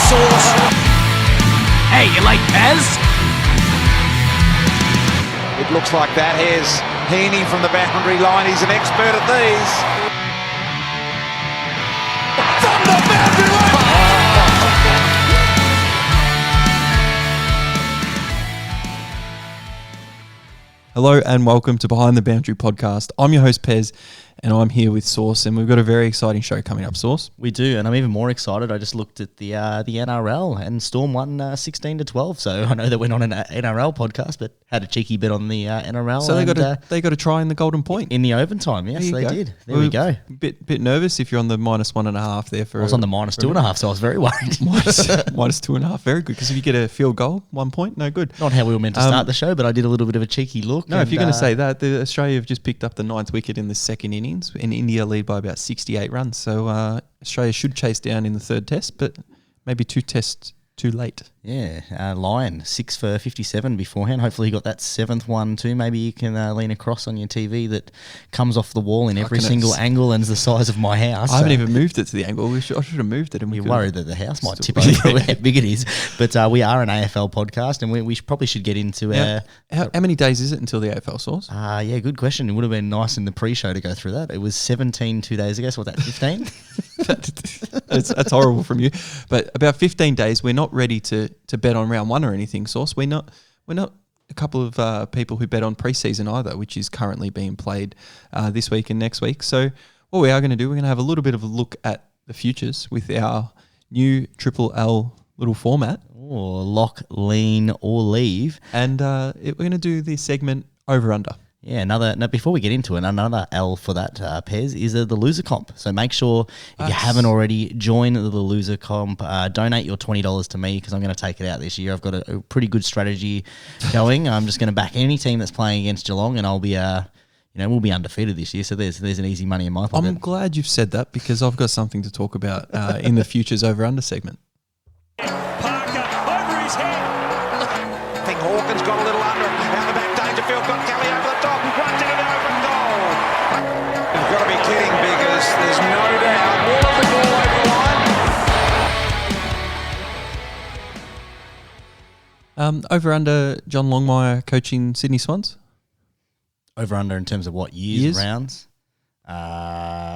Sauce. Hey, you like Pez? It looks like that. Here's Heaney from the boundary line. He's an expert at these. From the boundary line! Hello and welcome to Behind the Boundary podcast. I'm your host Pez and I'm here with Sauce, and we've got a very exciting show coming up, Sauce. We do, and I'm even more excited. I just looked at the NRL and Storm won 16-12, so I know that we're not an NRL podcast, but had a cheeky bit on the NRL. So they got a try in the golden point. In the overtime, yes, they did. There we go. Bit nervous if you're on the -1.5 there. I was on the -2.5, so I was very worried. -2.5, very good, because if you get a field goal, 1 point, no good. Not how we were meant to start the show, but I did a little bit of a cheeky look. No, if you're going to say that, Australia have just picked up the 9th wicket in the second innings, and India lead by about 68 runs. So Australia should chase down in the third test, but maybe 2 tests too late. Yeah, Lion, 6 for 57 beforehand. Hopefully he got that 7th one too. Maybe you can lean across on your TV that comes off the wall in every single angle and is the size of my house. I haven't even moved it to the angle. I should have moved it. And you're worried that the house might tip over how big it is. But we are an AFL podcast, and we probably should get into How many days is it until the AFL, Sauce? Yeah, good question. It would have been nice in the pre-show to go through that. It was 17 2 days ago, so what's that, 15? That's horrible from you. But about 15 days, we're not ready to bet on round one or anything, Sauce. We're not a couple of people who bet on preseason either, which is currently being played this week and next week. So what we are going to do, we're going to have a little bit of a look at the futures with our new Triple L little format. Or lock, lean, or leave. And we're going to do this segment over-under. Yeah, now before we get into it, another L for that, Pez, is the loser comp. So make sure, if you haven't already, join the loser comp. Donate your $20 to me, because I'm going to take it out this year. I've got a pretty good strategy going. I'm just going to back any team that's playing against Geelong, and I'll be, we'll be undefeated this year. So there's an easy money in my pocket. I'm glad you've said that, because I've got something to talk about in the futures over-under segment. Parker over his head. I think Hawthorn's got a little under him. Out the back, Dangerfield got Kelly over the top. Runs into the open goal. You've got to be kidding, because there's no doubt. All of the ball over the line. Over-under John Longmire coaching Sydney Swans? Over-under in terms of what years? Rounds?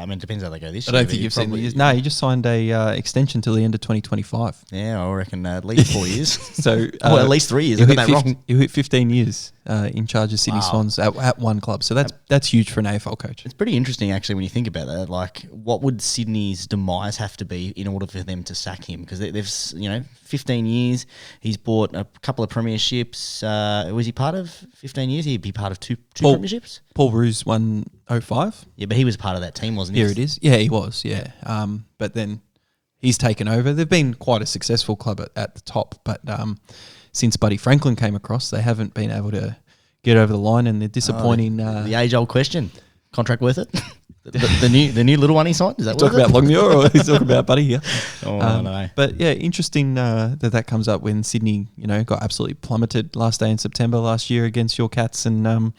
It depends how they go this year. I don't think you've seen the years. No, he just signed a extension till the end of 2025. Yeah, I reckon at least 4 years. So at least 3 years. I got that wrong. He'll hit 15 years in charge of Sydney Swans at one club. So that's huge for an AFL coach. It's pretty interesting, actually, when you think about that. Like, what would Sydney's demise have to be in order for them to sack him? Because they've 15 years. He's bought a couple of premierships. Was he part of 15 years? He'd be part of two premierships? Paul Roos won 05. Yeah, but he was part of that team, wasn't he? Here it is. Yeah, he was, yeah. But then he's taken over. They've been quite a successful club at the top, but since Buddy Franklin came across, they haven't been able to get over the line, and they're disappointing. The age-old question. Contract worth it? the new little one he signed? Is that talk about Longmuir, or he's talking about Buddy here? No. But yeah, interesting that comes up when Sydney, got absolutely plummeted last day in September last year against your Cats, and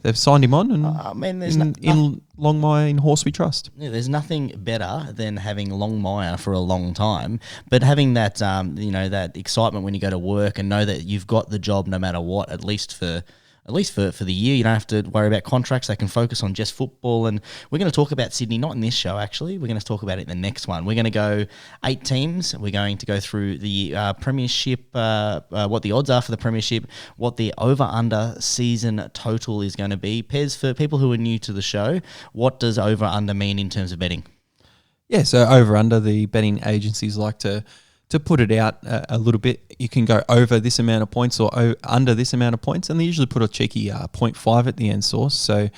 they've signed him on, and in Longmire, in Horse we trust. Yeah, there's nothing better than having Longmire for a long time, but having that that excitement when you go to work and know that you've got the job no matter what, at least for the year. You don't have to worry about contracts. They can focus on just football. And we're going to talk about Sydney, not in this show, actually. We're going to talk about it in the next one. We're going to go 8 teams. We're going to go through the premiership, what the odds are for the premiership, what the over-under season total is going to be. Pez, for people who are new to the show, what does over-under mean in terms of betting? Yeah, so over-under, the betting agencies like to put it out a little bit. You can go over this amount of points or under this amount of points, and they usually put a cheeky 0.5 at the end, Sauce. So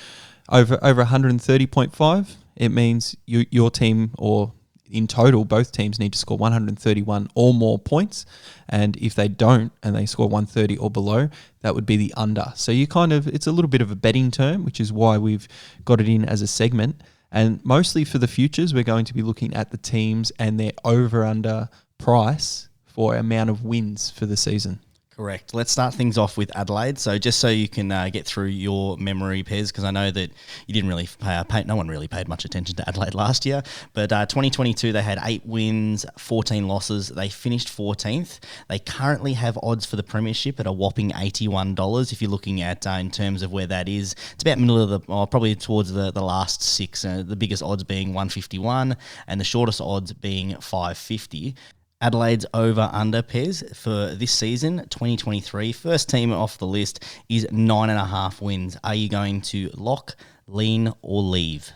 over 130.5, it means your team, or in total, both teams need to score 131 or more points. And if they don't, and they score 130 or below, that would be the under. So it's a little bit of a betting term, which is why we've got it in as a segment. And mostly for the futures, we're going to be looking at the teams and their over-under price for amount of wins for the season. Correct. Let's start things off with Adelaide. So just so you can get through your memory, Pez, because I know that you didn't really no one really paid much attention to Adelaide last year. But 2022, they had 8 wins, 14 losses. They finished 14th. They currently have odds for the premiership at a whopping $81. If you're looking at in terms of where that is, it's about middle of probably towards the last 6. The biggest odds being 151 and the shortest odds being 550. Adelaide's over-under, Pez, for this season, 2023. First team off the list is 9.5 wins. Are you going to lock, lean, or leave?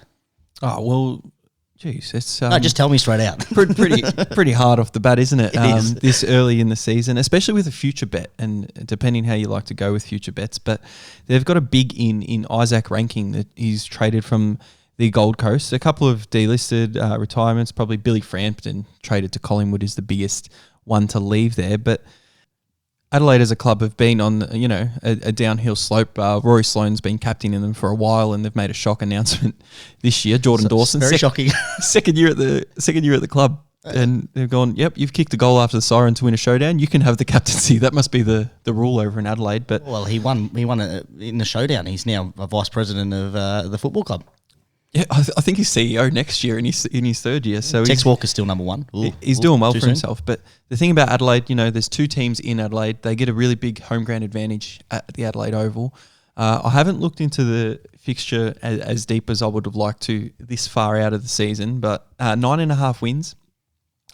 Oh, well, geez, it's... No, just tell me straight out. pretty hard off the bat, isn't it? It is. This early in the season, especially with a future bet, and depending how you like to go with future bets. But they've got a big in Isaac Ranking that he's traded from the Gold Coast. A couple of delisted retirements, probably Billy Frampton traded to Collingwood is the biggest one to leave there. But Adelaide as a club have been on, a downhill slope. Rory Sloane's been captain in them for a while, and they've made a shock announcement this year. Jordan Dawson, very shocking. second year at the club, and they've gone, yep, you've kicked a goal after the siren to win a showdown. You can have the captaincy. That must be the rule over in Adelaide. But well, he won in the showdown. He's now a vice president of the football club. Yeah, I think he's CEO next year in his third year. So Tex Walker's still number 1. He's doing well for soon. himself. But the thing about Adelaide, there's 2 teams in Adelaide. They get a really big home ground advantage at the Adelaide Oval. I haven't looked into the fixture as deep as I would have liked to this far out of the season, but 9.5 wins.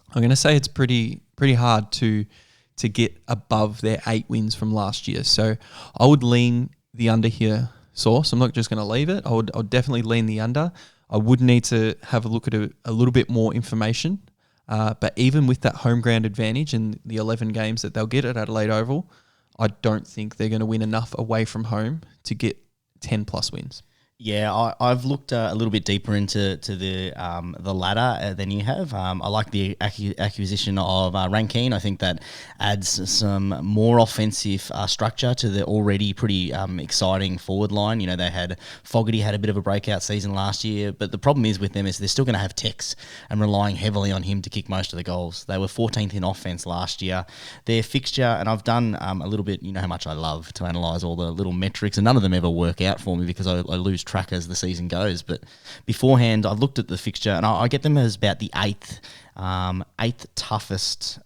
I'm going to say it's pretty hard to get above their 8 wins from last year. So I would lean the under here. Sauce. I'm not just going to leave it. I would definitely lean the under. I would need to have a look at a little bit more information. But even with that home ground advantage and the 11 games that they'll get at Adelaide Oval, I don't think they're going to win enough away from home to get 10 plus wins. Yeah, I've looked a little bit deeper into the ladder than you have. I like the acquisition of Rankine. I think that adds some more offensive structure to the already pretty exciting forward line. They had Fogarty had a bit of a breakout season last year, but the problem is with them is they're still going to have Tex and relying heavily on him to kick most of the goals. They were 14th in offense last year. Their fixture, and I've done a little bit, how much I love to analyse all the little metrics, and none of them ever work out for me because I lose track as the season goes. But beforehand, I looked at the fixture, and I get them as about the eighth toughest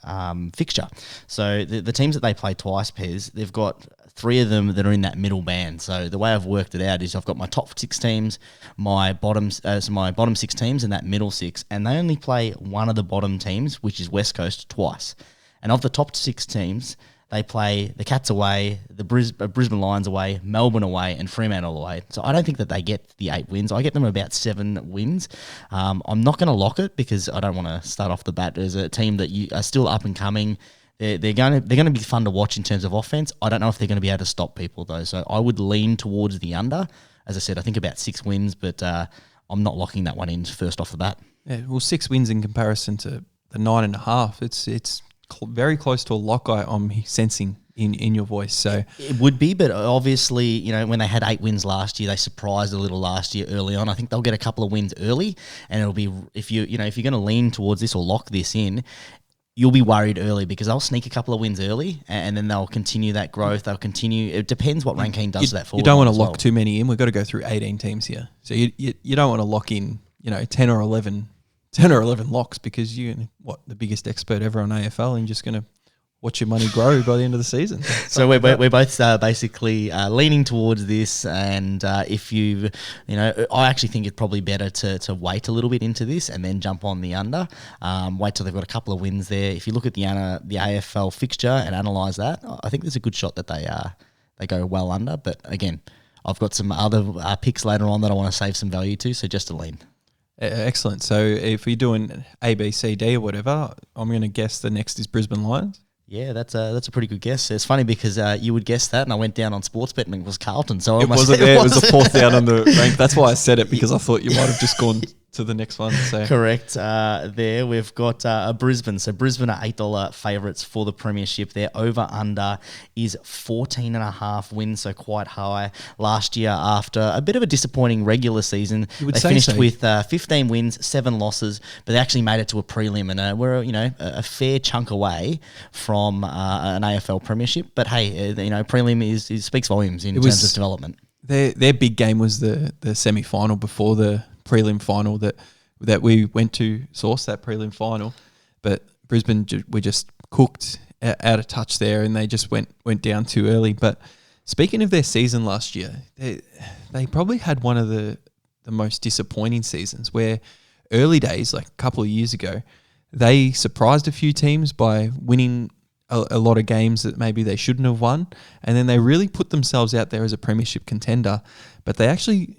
fixture. So the teams that they play twice, Pez, they've got 3 of them that are in that middle band. So the way I've worked it out is I've got my top 6 teams, my bottom 6 teams, and that middle 6, and they only play one of the bottom teams, which is West Coast, twice. And of the top 6 teams, they play the Cats away, the Brisbane Lions away, Melbourne away, and Fremantle away. So I don't think that they get the 8 wins. I get them about 7 wins. I'm not going to lock it because I don't want to start off the bat as a team that you are still up and coming. They're going to be fun to watch in terms of offense. I don't know if they're going to be able to stop people though. So I would lean towards the under. As I said, I think about 6 wins, but I'm not locking that one in first off the bat. Yeah, well, 6 wins in comparison to the 9.5. It's very close to a lock. I'm sensing in your voice. So it would be, but obviously, when they had 8 wins last year, they surprised a little last year early on. I think they'll get a couple of wins early, and it'll be if you're going to lean towards this or lock this in, you'll be worried early because they'll sneak a couple of wins early, and then they'll continue that growth. They'll continue. It depends what Rankine does to that forward. You don't want to lock lock too many in. We've got to go through 18 teams here, so you don't want to lock in 10 or 11 locks because the biggest expert ever on AFL, and just going to watch your money grow by the end of the season. So we're both basically leaning towards this, and if I actually think it's probably better to wait a little bit into this and then jump on the under. Wait till they've got a couple of wins there. If you look at the AFL fixture and analyse that, I think there's a good shot that they go well under. But again, I've got some other picks later on that I want to save some value to, so just a lean. Excellent. So if you're doing A, B, C, D or whatever, I'm going to guess the next is Brisbane Lions. Yeah, that's a pretty good guess. It's funny because you would guess that, and I went down on Sportsbet and it was Carlton. So it wasn't there. It was the 4th down on the rank. That's why I said it, because I thought you might have just gone to the next one. So Correct. There we've got Brisbane. So Brisbane are $8 favourites for the premiership. Their over-under is 14.5 wins, so quite high. Last year, after a bit of a disappointing regular season, You would they say finished so. with 15 wins, 7 losses, but they actually made it to a prelim and were a fair chunk away from an AFL premiership. But hey, prelim is speaks volumes in terms of development. Their big game was the semi-final before the prelim final that we went to source that prelim final, but Brisbane were just cooked out of touch there, and they just went down too early. But speaking of their season last year, they probably had one of the most disappointing seasons, where early days, like a couple of years ago, they surprised a few teams by winning a lot of games that maybe they shouldn't have won, and then they really put themselves out there as a premiership contender, but they actually,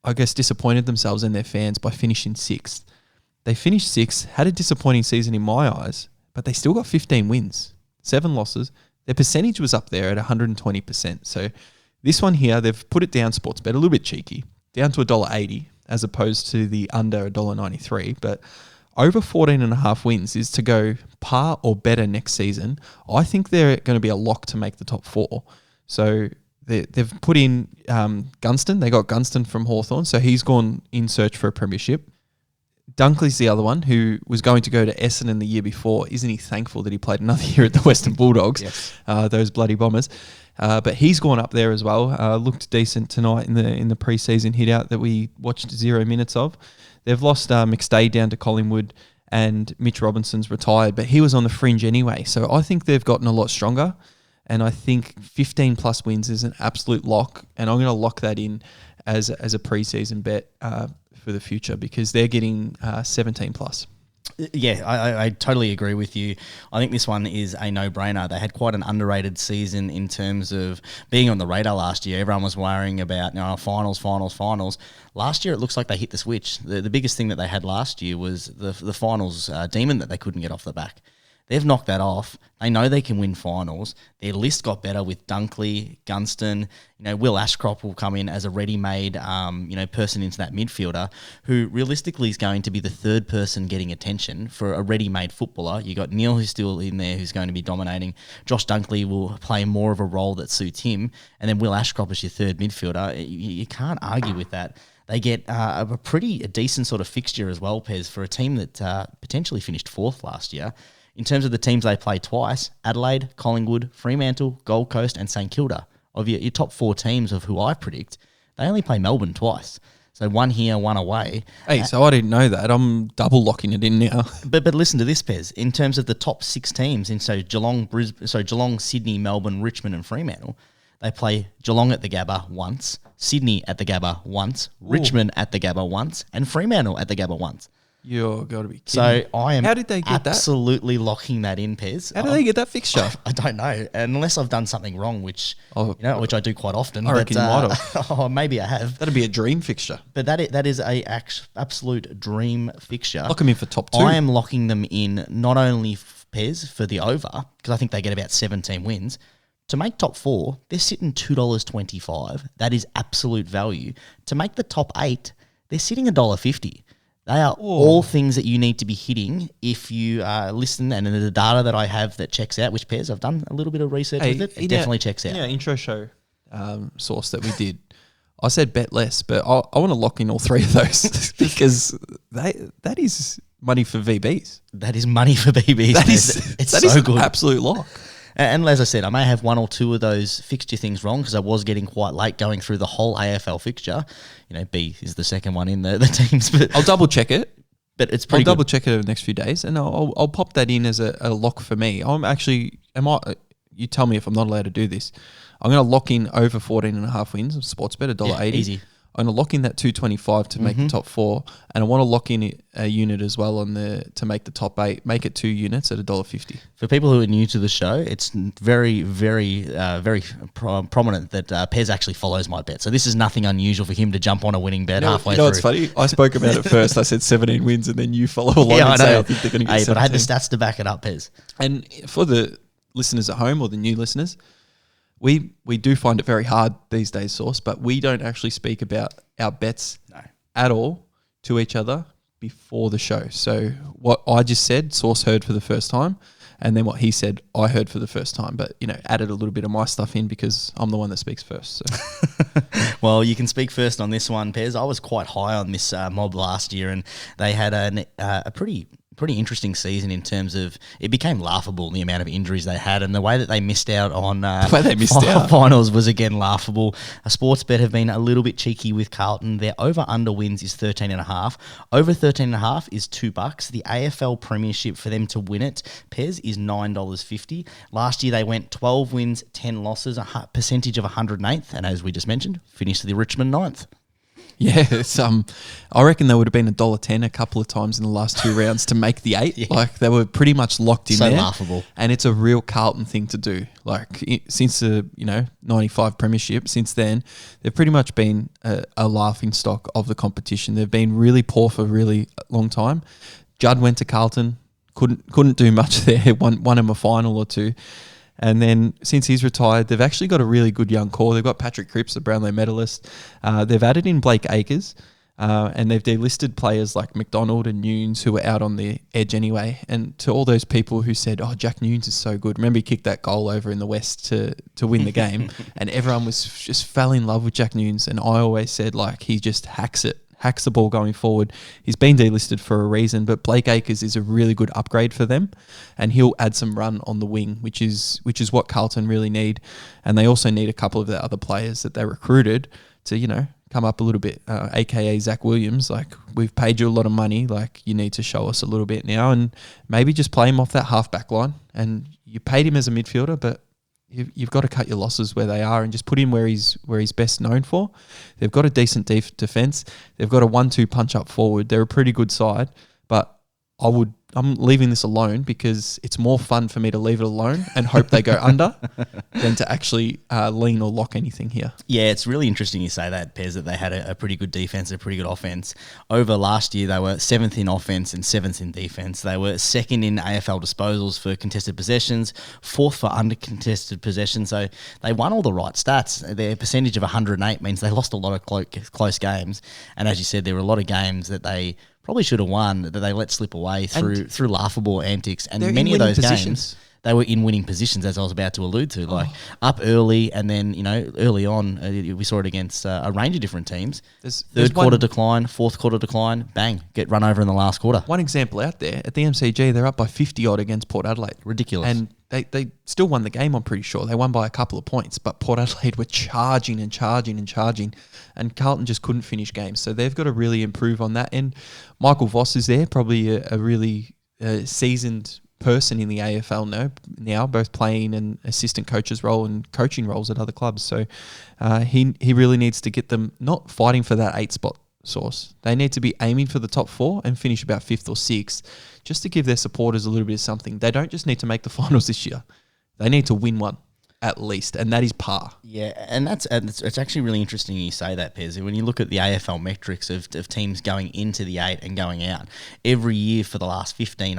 I guess, disappointed themselves and their fans by finishing 6th. They finished 6th, had a disappointing season in my eyes, but they still got 15 wins, 7 losses. Their percentage was up there at 120%. So this one here, they've put it down, Sportsbet, a little bit cheeky, down to $1.80 as opposed to the under $1.93, but over 14.5 wins is to go par or better next season. I think they're going to be a lock to make the top 4. So they've put in Gunston. They got Gunston from Hawthorn, so he's gone in search for a premiership. Dunkley's the other one who was going to go to Essendon the year before. Isn't he thankful that he played another year at the Western Bulldogs, Yes. Those bloody Bombers? But he's gone up there as well. Looked decent tonight in the preseason hit out that we watched 0 minutes of. They've lost McStay down to Collingwood, and Mitch Robinson's retired, but he was on the fringe anyway. So I think they've gotten a lot stronger, and I think 15 plus wins is an absolute lock, and I'm going to lock that in as a preseason bet for the future, because they're getting 17 plus. Yeah, I totally agree with you. I think this one is a no-brainer. They had quite an underrated season in terms of being on the radar last year. Everyone was worrying about finals. Last year, it looks like they hit the switch. The biggest thing that they had last year was the finals demon that they couldn't get off the back. They've knocked that off. They know they can win finals. Their list got better with Dunkley, Gunston. Will Ashcroft will come in as a ready-made, person into that midfielder who realistically is going to be the third person getting attention for a ready-made footballer. You got Neil, who's still in there, who's going to be dominating. Josh Dunkley will play more of a role that suits him, and then Will Ashcroft is your third midfielder. You can't argue with that. They get a decent sort of fixture as well, Pez, for a team that potentially finished 4th last year. In terms of the teams they play twice, Adelaide, Collingwood, Fremantle, Gold Coast and St Kilda. Of your top 4 teams of who I predict, they only play Melbourne twice. So one here, one away. Hey, so I didn't know that. I'm double locking it in now. But listen to this, Pez. In terms of the top 6 teams, Geelong, Sydney, Melbourne, Richmond and Fremantle, they play Geelong at the Gabba once, Sydney at the Gabba once, Richmond at the Gabba once and Fremantle at the Gabba once. You're got to be kidding. So I am How did they get that? absolutely locking that in, Pez. How do they get that fixture? I don't know, unless I've done something wrong, which which I do quite often. I reckon you might have. Maybe I have. That'd be a dream fixture. But that is a absolute dream fixture. Lock them in for top 2. I am locking them in not only Pez for the over, because I think they get about 17 wins. To make top 4, they're sitting $2.25. That is absolute value. To make the top 8, they're sitting $1.50. They are all things that you need to be hitting if you listen, and the data that I have that checks out, which Pez, I've done a little bit of research with it, definitely checks out. Yeah, intro show source that we did, I said bet less, but I want to lock in all 3 of those because that is money for VBs. That is money for BBs. It's that so is good. Absolute lock. And as I said, I may have 1 or 2 of those fixture things wrong because I was getting quite late going through the whole AFL fixture. B is the second one in the teams. But I'll double check it. But it's pretty I'll double check it over the next few days, and I'll pop that in as a lock for me. You tell me if I'm not allowed to do this. I'm going to lock in over 14.5 wins of Sportsbet, $1.80. Easy. I'm going to lock in that 225 to make the top 4, and I want to lock in a unit as well to make the top 8. Make it 2 units at $1.50. For people who are new to the show, it's very, very, very prominent that Pez actually follows my bet. So this is nothing unusual for him to jump on a winning bet halfway through. It's funny? I spoke about it first. I said 17 wins, and then you follow along Yeah, I and say know. I think they're going to get 17. But I had the stats to back it up, Pez. And for the listeners at home or the new listeners, we do find it very hard these days, Sauce, but we don't actually speak about our bets at all to each other before the show. So what I just said, Sauce heard for the first time, and then what he said, I heard for the first time. But, added a little bit of my stuff in because I'm the one that speaks first. So. Well, you can speak first on this one, Pez. I was quite high on this mob last year, and they had a pretty interesting season in terms of it became laughable the amount of injuries they had, and the way that they missed out on finals was again laughable. A sports bet have been a little bit cheeky with Carlton. Their over-under wins is 13.5. Over 13.5 is $2. The AFL Premiership for them to win it, Pez, is $9.50. Last year they went 12 wins, 10 losses, a percentage of 108th, and as we just mentioned, finished the Richmond 9th. Yeah, it's I reckon they would have been $1.10 a couple of times in the last 2 rounds to make the 8. Yeah. Like they were pretty much locked in there. So laughable. And it's a real Carlton thing to do. Like since the 95 premiership, since then they've pretty much been a laughing stock of the competition. They've been really poor for a really long time. Judd went to Carlton, couldn't do much there. Won him a final or two. And then since he's retired, they've actually got a really good young core. They've got Patrick Cripps, the Brownlow medalist. They've added in Blake Acres, and they've delisted players like McDonald and Nunes who were out on the edge anyway. And to all those people who said, "Oh, Jack Nunes is so good," remember he kicked that goal over in the West to win the game, and everyone was just fell in love with Jack Nunes. And I always said he just hacks the ball going forward. He's been delisted for a reason, but Blake Acres is a really good upgrade for them, and he'll add some run on the wing, which is what Carlton really need. And they also need a couple of the other players that they recruited to, come up a little bit, aka Zach Williams. Like, we've paid you a lot of money, like you need to show us a little bit now, and maybe just play him off that half-back line. And you paid him as a midfielder, but you've got to cut your losses where they are and just put him where he's best known for. They've got a decent defence. They've got a 1-2 punch up forward. They're a pretty good side, but I'm leaving this alone because it's more fun for me to leave it alone and hope they go under than to actually lean or lock anything here. Yeah, it's really interesting you say that, Pez, that they had a pretty good defence, a pretty good offence. Over last year, they were 7th in offence and 7th in defence. They were 2nd in AFL disposals for contested possessions, 4th for under-contested possessions. So they won all the right stats. Their percentage of 108 means they lost a lot of close games. And as you said, there were a lot of games that they probably should have won that they let slip away through laughable antics. And many of those games, they were in winning positions, as I was about to allude to, up early, and then, early on, we saw it against a range of different teams. Third quarter decline, fourth quarter decline, bang, get run over in the last quarter. One example out there, at the MCG, they're up by 50-odd against Port Adelaide. Ridiculous. And they still won the game, I'm pretty sure. They won by a couple of points, but Port Adelaide were charging, and Carlton just couldn't finish games. So they've got to really improve on that. And Michael Voss is there, probably a really seasoned person in the AFL now, both playing an assistant coach's role and coaching roles at other clubs. So he really needs to get them not fighting for that 8 spot Sauce. They need to be aiming for the top 4 and finish about 5th or 6th, just to give their supporters a little bit of something. They don't just need to make the finals this year. They need to win one at least, and that is par. Yeah, and it's actually really interesting you say that, Pez. When you look at the AFL metrics of teams going into the 8 and going out, every year for the last 15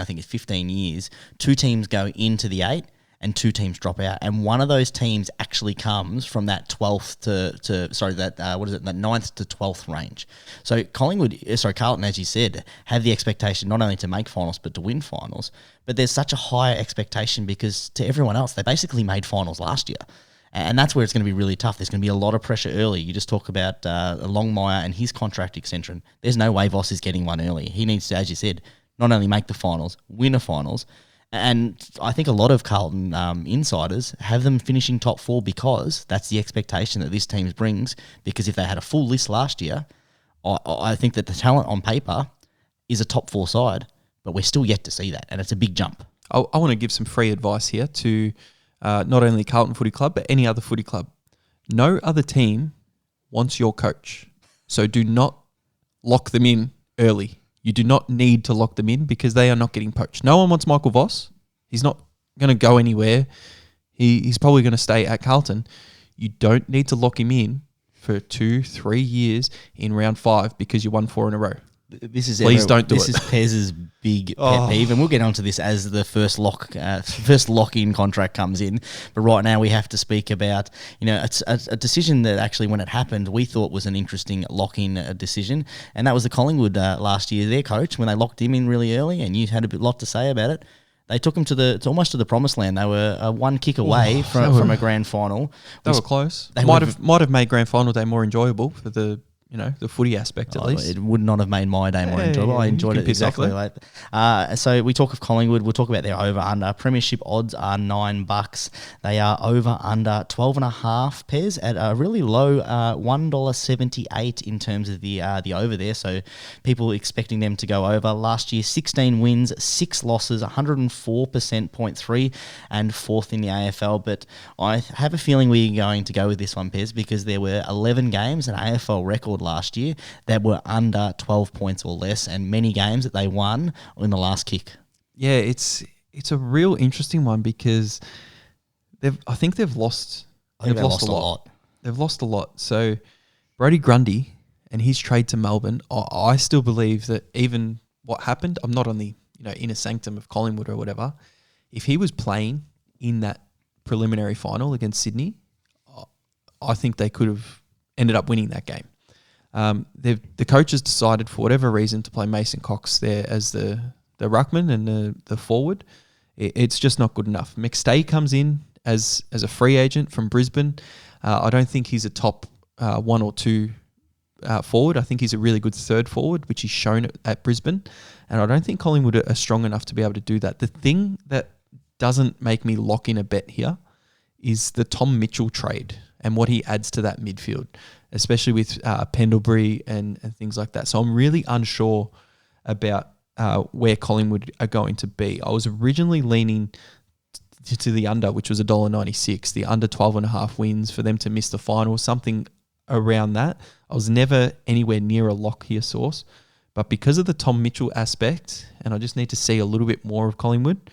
years, 2 teams go into the 8 and 2 teams drop out, and one of those teams actually comes from that 12th that 9th to 12th range. So Carlton, as you said, have the expectation not only to make finals but to win finals. But there's such a higher expectation because to everyone else, they basically made finals last year. And that's where it's going to be really tough. There's going to be a lot of pressure early. You just talk about Longmire and his contract extension. There's no way Voss is getting one early. He needs to, as you said, not only make the finals, win a finals. And I think a lot of Carlton insiders have them finishing top 4 because that's the expectation that this team brings. Because if they had a full list last year, I think that the talent on paper is a top 4 side, but we're still yet to see that, and it's a big jump. I want to give some free advice here to not only Carlton Footy Club, but any other footy club. No other team wants your coach, so do not lock them in early. You do not need to lock them in because they are not getting poached. No one wants Michael Voss. He's not going to go anywhere. He's probably going to stay at Carlton. You don't need to lock him in for 2-3 years in round 5 because you won 4 in a row. This is Please don't do this it. is Pez's big pet peeve, and we'll get onto this as the first lock-in contract comes in. But right now we have to speak about, it's a decision that actually, when it happened, we thought was an interesting lock-in decision, and that was the Collingwood last year. Their coach, when they locked him in really early, and you had a lot to say about it. They took him to almost to the promised land. They were one kick away from a grand final. They were close. They might have made grand final day more enjoyable for the footy aspect at least. It would not have made my day more enjoyable. I enjoyed it exactly. So we talk of Collingwood. We'll talk about their over-under. Premiership odds are $9. They are over-under 12.5 Pez at a really low $1.78 in terms of the over there. So people expecting them to go over. Last year, 16 wins, 6 losses, 104% 0.3, and fourth in the AFL. But I have a feeling we're going to go with this one, Pez, because there were 11 games, an AFL record last year, that were under 12 points or less, and many games that they won in the last kick. Yeah, it's a real interesting one because I think they've lost a lot. They've lost a lot. So Brodie Grundy and his trade to Melbourne, I still believe that even what happened, I'm not on the inner sanctum of Collingwood or whatever. If he was playing in that preliminary final against Sydney, I think they could have ended up winning that game. The coach has decided for whatever reason to play Mason Cox there as the ruckman and the forward. It's just not good enough. McStay comes in as a free agent from Brisbane. I don't think he's a top 1 or 2 forward. I think he's a really good third forward, which he's shown at Brisbane. And I don't think Collingwood are strong enough to be able to do that. The thing that doesn't make me lock in a bet here is the Tom Mitchell trade and what he adds to that midfield, especially with Pendlebury and things like that. So I'm really unsure about where Collingwood are going to be. I was originally leaning to the under, which was $1.96, the under 12.5 wins for them to miss the final, something around that. I was never anywhere near a lock here source. But because of the Tom Mitchell aspect, and I just need to see a little bit more of Collingwood,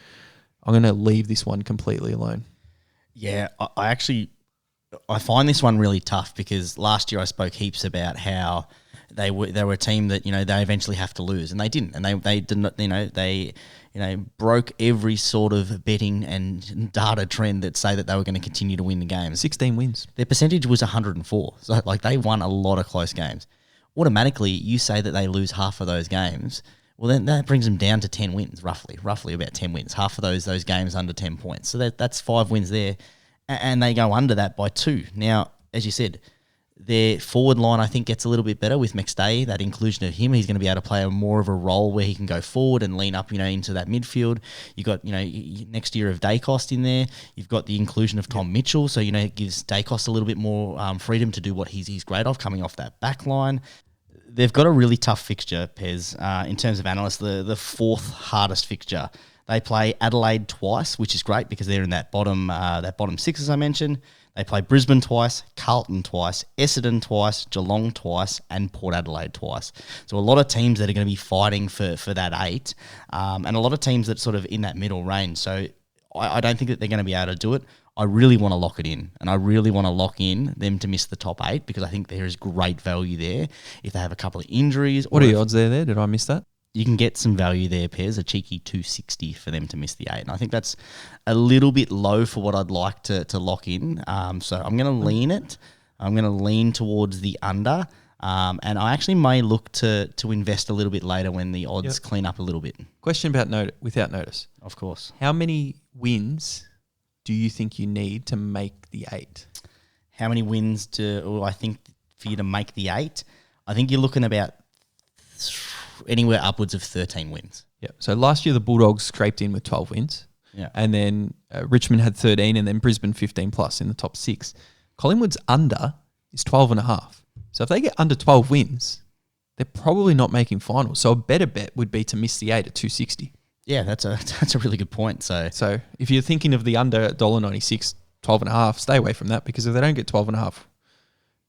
I'm going to leave this one completely alone. Yeah, I find this one really tough because last year I spoke heaps about how they were a team that they eventually have to lose, and they didn't, and they didn't. They broke every sort of betting and data trend that say that they were going to continue to win the games. 16 wins. Their percentage was 104, so they won a lot of close games. Automatically, you say that they lose half of those games. Well, then that brings them down to 10 wins, roughly about 10 wins. Half of those games under 10 points. So that's 5 wins there. And they go under that by 2. Now, as you said, their forward line, I think, gets a little bit better with McStay. That inclusion of him, he's going to be able to play more of a role where he can go forward and lean up, into that midfield. You got, next year of Dacos in there. You've got the inclusion of Tom Mitchell, so it gives Dacos a little bit more freedom to do what he's great of, coming off that back line. They've got a really tough fixture, Pez, in terms of analysts. The fourth hardest fixture. They play Adelaide twice, which is great because they're in that bottom 6, as I mentioned. They play Brisbane twice, Carlton twice, Essendon twice, Geelong twice, and Port Adelaide twice. So a lot of teams that are going to be fighting for that 8, and a lot of teams that sort of in that middle range. So I don't think that they're going to be able to do it. I really want to lock it in, and I really want to lock in them to miss the top 8 because I think there is great value there if they have a couple of injuries. What are the odds there? Did I miss that? You can get some value there, Pez, a cheeky 260 for them to miss the 8. And I think that's a little bit low for what I'd like to lock in. So I'm going to lean it. I'm going to lean towards the under. And I actually may look to invest a little bit later when the odds clean up a little bit. Question about without notice. Of course. How many wins do you think you need to make the 8? How many wins I think for you to make the 8? I think you're looking about anywhere upwards of 13 wins. Yeah. So last year the Bulldogs scraped in with 12 wins. Yeah. And then Richmond had 13 and then Brisbane 15 plus in the top 6. Collingwood's under is 12.5. So if they get under 12 wins, they're probably not making finals. So a better bet would be to miss the 8 at 260. Yeah, that's a really good point. So if you're thinking of the under $1.96, 12.5, stay away from that because if they don't get 12.5,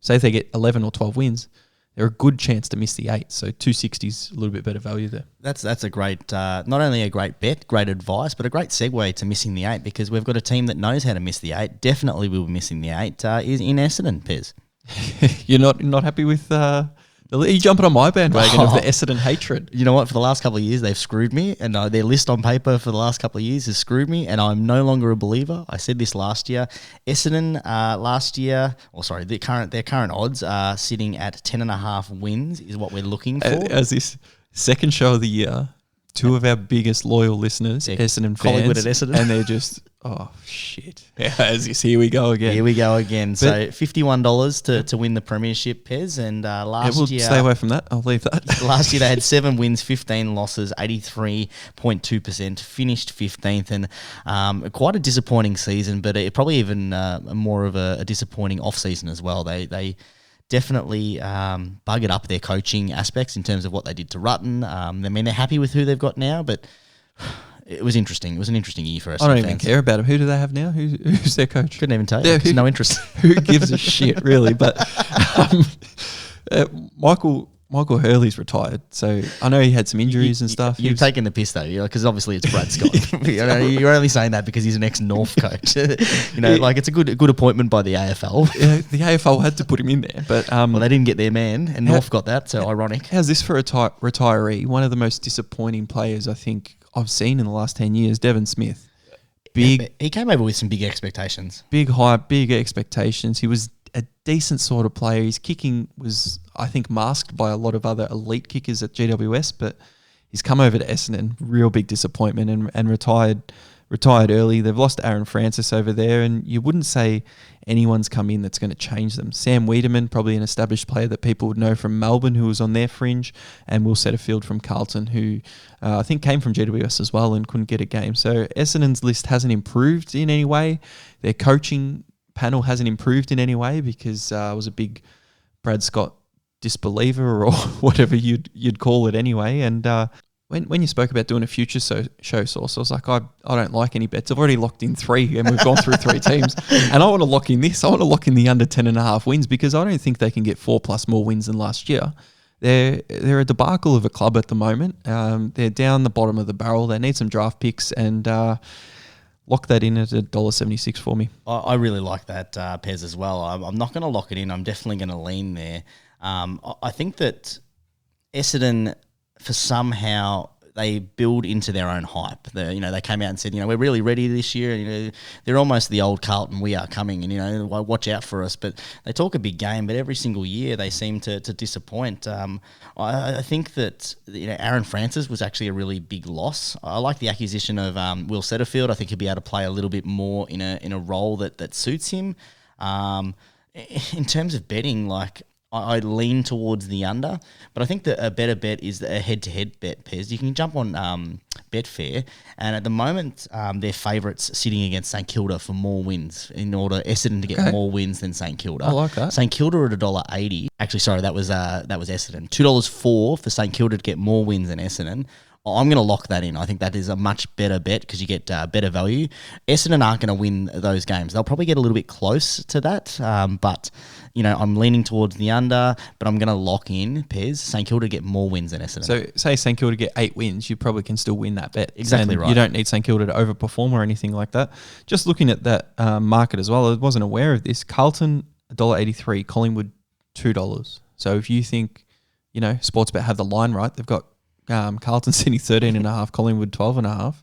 say if they get 11 or 12 wins, they're a good chance to miss the 8. So 260 is a little bit better value there. That's a great, not only a great bet, great advice, but a great segue to missing the 8 because we've got a team that knows how to miss the 8. Definitely will be missing the 8 is in Essendon, Pez. You're not happy with Are you jumping on my bandwagon of the Essendon hatred? You know what? For the last couple of years, they've screwed me, and their list on paper for the last couple of years has screwed me, and I'm no longer a believer. I said this last year. Essendon last year, their current odds are sitting at 10.5 wins is what we're looking for. As this second show of the year, two of our biggest loyal listeners, Essendon fans, Collingwood at Essendon, and they're just, oh shit! Yeah, here we go again. Here we go again. So $51 to win the premiership, Pez, and last year stay away from that. I'll leave that. Last year they had 7 wins, 15 losses, 83.2%, finished 15th, and quite a disappointing season. But it probably even more of a disappointing off season as well. They definitely buggered up their coaching aspects in terms of what they did to Rutten. I mean, they're happy with who they've got now, but it was interesting. It was an interesting year for us. I don't even care about them. Who do they have now? Who's their coach? Couldn't even tell you. There's no interest. Who gives a shit, really? But Michael Hurley's retired, so I know he had some injuries and stuff. You're taking the piss though, because obviously it's Brad Scott. You're only saying that because he's an ex-North coach. Like it's a good appointment by the AFL. Yeah, the AFL had to put him in there, but well, they didn't get their man, and North got that. So ironic. How's this for a retiree? One of the most disappointing players I think I've seen in the last 10 years, Devon Smith. He came over with some big expectations. Big hype, big expectations. He was a decent sort of player. His kicking was, I think, masked by a lot of other elite kickers at GWS, but he's come over to Essendon, real big disappointment, and retired early. They've lost Aaron Francis over there, and you wouldn't say anyone's come in that's going to change them. Sam Wiedemann, probably an established player that people would know from Melbourne, who was on their fringe, and Will Setterfield from Carlton, who I think came from GWS as well and couldn't get a game. So Essendon's list hasn't improved in any way. Their coaching panel hasn't improved in any way because I was a big Brad Scott disbeliever or whatever you'd call it anyway. And when you spoke about doing a future show Sauce, I was like, I don't like any bets. I've already locked in 3 and we've gone through 3 teams. And I want to lock in this. I want to lock in the under 10.5 wins because I don't think they can get 4+ more wins than last year. They're a debacle of a club at the moment. They're down the bottom of the barrel. They need some draft picks and lock that in at $1.76 for me. I really like that, Pez, as well. I'm not going to lock it in. I'm definitely going to lean there. I think that Essendon, for somehow, they build into their own hype. They came out and said, we're really ready this year. And, they're almost the old Carlton, we are coming, and, watch out for us. But they talk a big game, but every single year they seem to disappoint. I think that, Aaron Francis was actually a really big loss. I like the acquisition of Will Setterfield. I think he'll be able to play a little bit more in a role that suits him. In terms of betting, I lean towards the under, but I think that a better bet is a head-to-head bet, Pez. You can jump on Betfair, and at the moment, they're favourites sitting against St Kilda for more wins in order Essendon to get more wins than St Kilda. I like that. St Kilda at $1.80. Actually, sorry, that was Essendon. $2.04 for St Kilda to get more wins than Essendon. I'm going to lock that in. I think that is a much better bet because you get better value. Essendon aren't going to win those games. They'll probably get a little bit close to that, but I'm leaning towards the under, but I'm going to lock in, Pez, St Kilda to get more wins than Essendon. So say St Kilda get 8 wins, you probably can still win that bet. Exactly right. You don't need St Kilda to overperform or anything like that. Just looking at that market as well, I wasn't aware of this. Carlton, $1.83, Collingwood, $2. So if you think, Sportsbet have the line right, they've got Carlton sitting 13.5, Collingwood 12.5.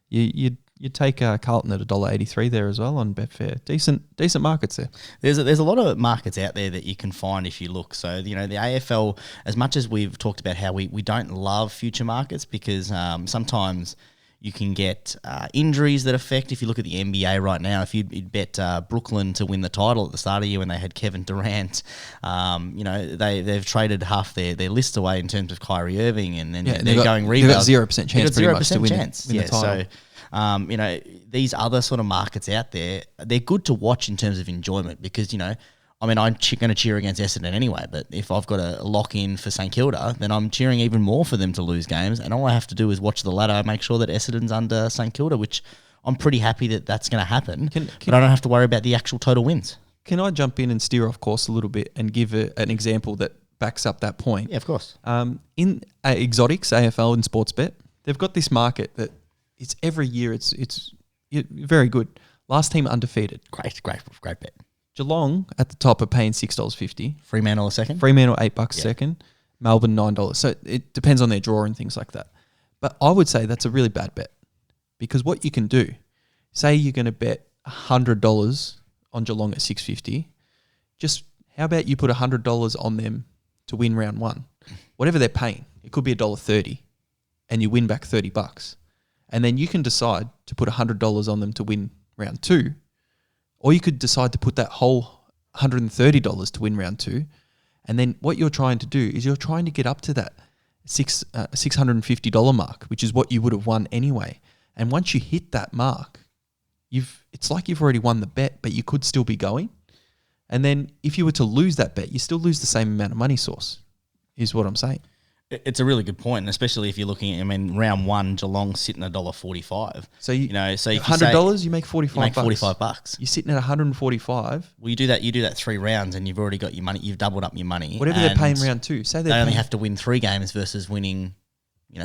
You take Carlton at $1.83 there as well on Betfair. Decent markets there. There's a lot of markets out there that you can find if you look. So the AFL, as much as we've talked about how we don't love future markets because sometimes you can get injuries that affect. If you look at the NBA right now, if you'd bet Brooklyn to win the title at the start of the year when they had Kevin Durant, they've traded half their list away in terms of Kyrie Irving, and then they're going rebuild. They've got 0% chance pretty much to win the title. So, these other sort of markets out there, they're good to watch in terms of enjoyment because, I'm going to cheer against Essendon anyway, but if I've got a lock in for St Kilda, then I'm cheering even more for them to lose games, and all I have to do is watch the ladder, make sure that Essendon's under St Kilda, which I'm pretty happy that that's going to happen, but I don't have to worry about the actual total wins. Can I jump in and steer off course a little bit and give an example that backs up that point? Yeah, of course. In Exotics, AFL and Sportsbet, they've got this market that it's every year it's very good. Last team undefeated. Great bet. Geelong at the top are paying $6.50. Fremantle a second. Fremantle $8 a second. Melbourne $9. So it depends on their draw and things like that. But I would say that's a really bad bet, because what you can do, say you're going to bet $100 on Geelong at 650, just how about you put $100 on them to win round one? Whatever they're paying, it could be $1.30, and you win back $30. And then you can decide to put $100 on them to win round two, or you could decide to put that whole $130 to win round two. And then what you're trying to do is you're trying to get up to that $650 mark, which is what you would have won anyway. And once you hit that mark, it's like you've already won the bet, but you could still be going. And then if you were to lose that bet, you still lose the same amount of money, Source, is what I'm saying. It's a really good point, and especially if you're looking at, round one, Geelong sitting at $1.45. So if $100, you make $45. You make $45. You're sitting at $145. Well, you do that 3 rounds, and you've already got your money. You've doubled up your money. Whatever they're paying round two. Say they only have to win 3 games versus winning,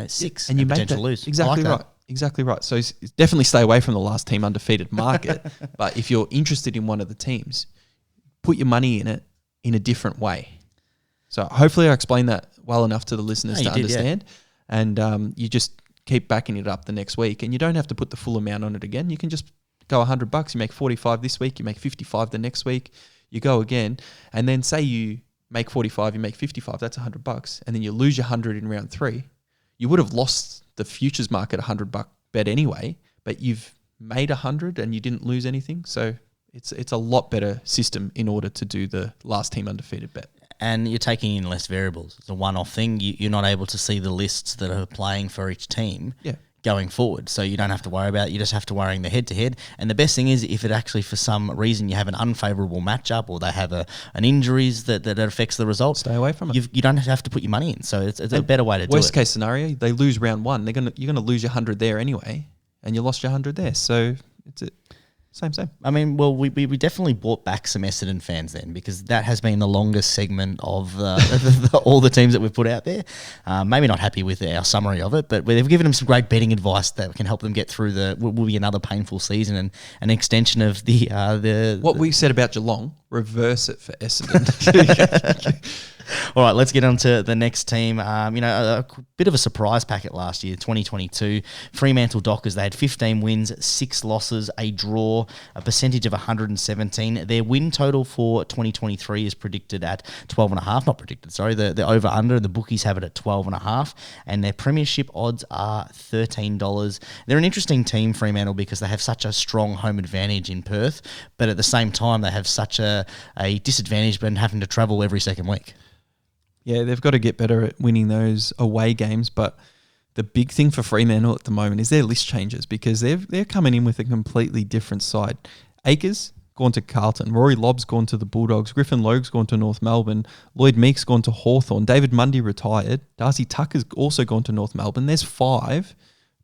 6, and you make potential that, lose. Exactly right. Exactly right. So definitely stay away from the last team undefeated market. But if you're interested in one of the teams, put your money in it in a different way. So hopefully I explained that well enough to the listeners to understand. Yeah. And you just keep backing it up the next week, and you don't have to put the full amount on it again. You can just go $100. You make 45 this week. You make 55 the next week. You go again, and then say you make 45, you make 55. That's $100, and then you lose your 100 in round 3. You would have lost the futures market $100 bet anyway, but you've made 100 and you didn't lose anything. So it's a lot better system in order to do the last team undefeated bet. And you're taking in less variables. It's a one-off thing. You're not able to see the lists that are playing for each team going forward. So you don't have to worry about it. You just have to worry in the head-to-head. And the best thing is if it actually, for some reason, you have an unfavourable matchup or they have an injuries that affects the result. Stay away from it. You don't have to put your money in. So it's a better way to do it. Worst case scenario, they lose round 1. You're gonna lose your 100 there anyway, and you lost your 100 there. So it's it. Same. Well, we definitely brought back some Essendon fans then, because that has been the longest segment of all the teams that we've put out there. Maybe not happy with our summary of it, but we've given them some great betting advice that can help them get through will be another painful season and an extension of the what we said about Geelong, reverse it for Essendon. All right, let's get on to the next team. A bit of a surprise packet last year, 2022. Fremantle Dockers, they had 15 wins, 6 losses, a draw, a percentage of 117. Their win total for 2023 is predicted at 12.5. Not predicted, sorry. The over-under, the bookies have it at 12.5. And their premiership odds are $13. They're an interesting team, Fremantle, because they have such a strong home advantage in Perth, but at the same time, they have such a disadvantage when having to travel every second week. Yeah, they've got to get better at winning those away games. But the big thing for Fremantle at the moment is their list changes, because they're coming in with a completely different side. Akers gone to Carlton. Rory Lobb's gone to the Bulldogs. Griffin Logue's gone to North Melbourne. Lloyd Meek's gone to Hawthorn. David Mundy retired. Darcy Tucker's also gone to North Melbourne. There's 5.